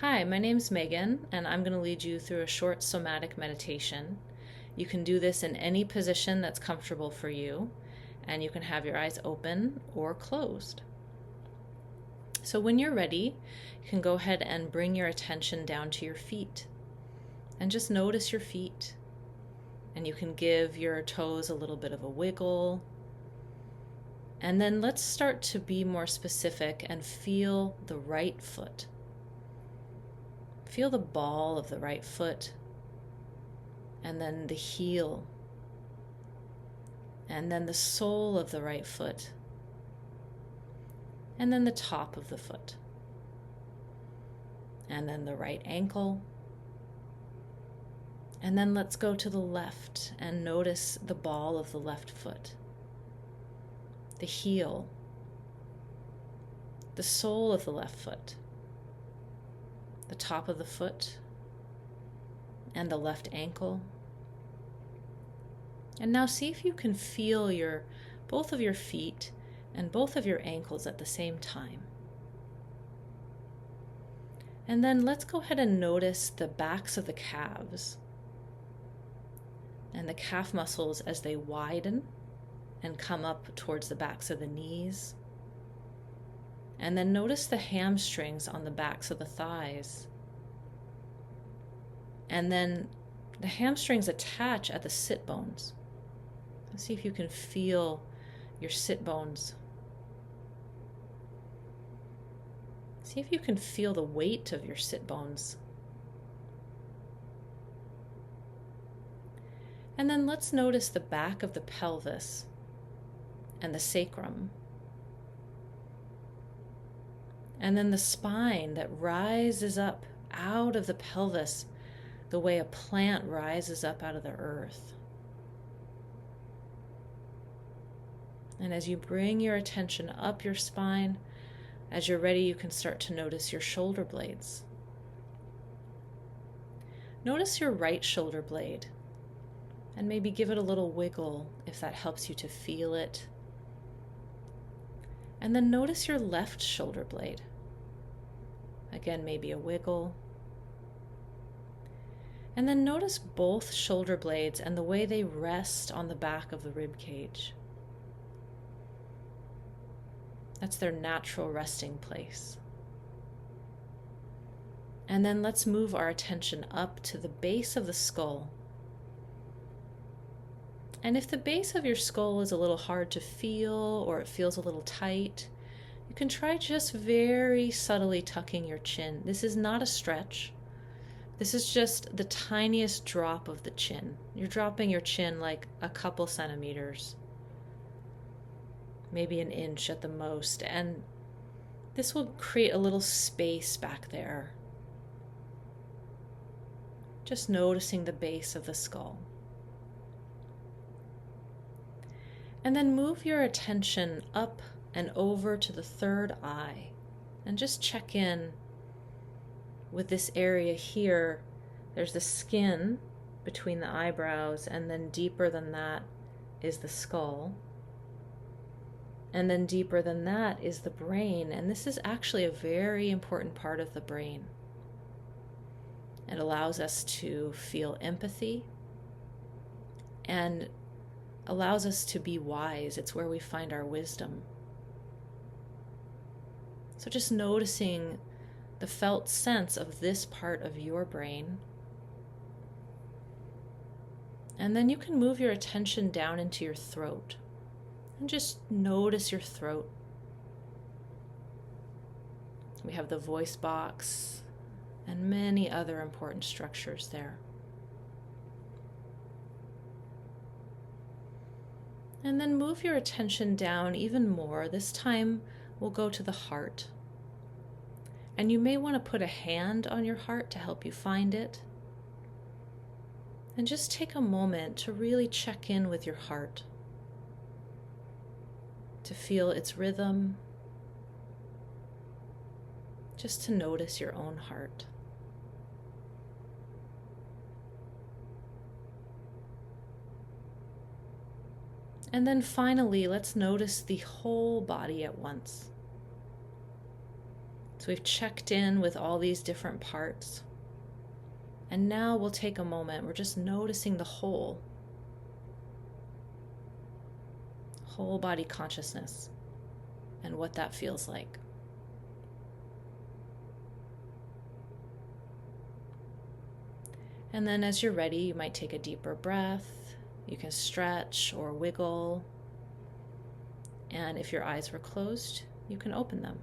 Hi, my name's Megan, and I'm going to lead you through a short somatic meditation. You can do this in any position that's comfortable for you, and you can have your eyes open or closed. So when you're ready, you can go ahead and bring your attention down to your feet and just notice your feet. And you can give your toes a little bit of a wiggle. And then let's start to be more specific and feel the right foot. Feel the ball of the right foot, and then the heel, and then the sole of the right foot, and then the top of the foot, and then the right ankle. And then let's go to the left and notice the ball of the left foot, the heel, the sole of the left foot, the top of the foot, and the left ankle. And now see if you can feel both of your feet and both of your ankles at the same time. And then let's go ahead and notice the backs of the calves and the calf muscles as they widen and come up towards the backs of the knees. And then notice the hamstrings on the backs of the thighs. And then the hamstrings attach at the sit bones. Let's see if you can feel your sit bones. See if you can feel the weight of your sit bones. And then let's notice the back of the pelvis and the sacrum. And then the spine that rises up out of the pelvis the way a plant rises up out of the earth. And as you bring your attention up your spine, as you're ready, you can start to notice your shoulder blades. Notice your right shoulder blade, and maybe give it a little wiggle if that helps you to feel it. And then notice your left shoulder blade. Again, maybe a wiggle. And then notice both shoulder blades and the way they rest on the back of the rib cage. That's their natural resting place. And then let's move our attention up to the base of the skull. And if the base of your skull is a little hard to feel or it feels a little tight, you can try just very subtly tucking your chin. This is not a stretch. This is just the tiniest drop of the chin. You're dropping your chin like a couple centimeters, maybe an inch at the most, and this will create a little space back there. Just noticing the base of the skull. And then move your attention up and over to the third eye and just check in with this area here. There's the skin between the eyebrows, and then deeper than that is the skull. And then deeper than that is the brain. And this is actually a very important part of the brain. It allows us to feel empathy and allows us to be wise. It's where we find our wisdom. So just noticing the felt sense of this part of your brain. And then you can move your attention down into your throat and just notice your throat. We have the voice box and many other important structures there. And then move your attention down even more. This time we'll go to the heart. And you may want to put a hand on your heart to help you find it. And just take a moment to really check in with your heart, to feel its rhythm, just to notice your own heart. And then finally, let's notice the whole body at once. So So we've checked in with all these different parts. And now we'll take a moment. We're just noticing the whole body consciousness and what that feels like. And then as you're ready, you might take a deeper breath. You can stretch or wiggle. And if your eyes were closed, you can open them.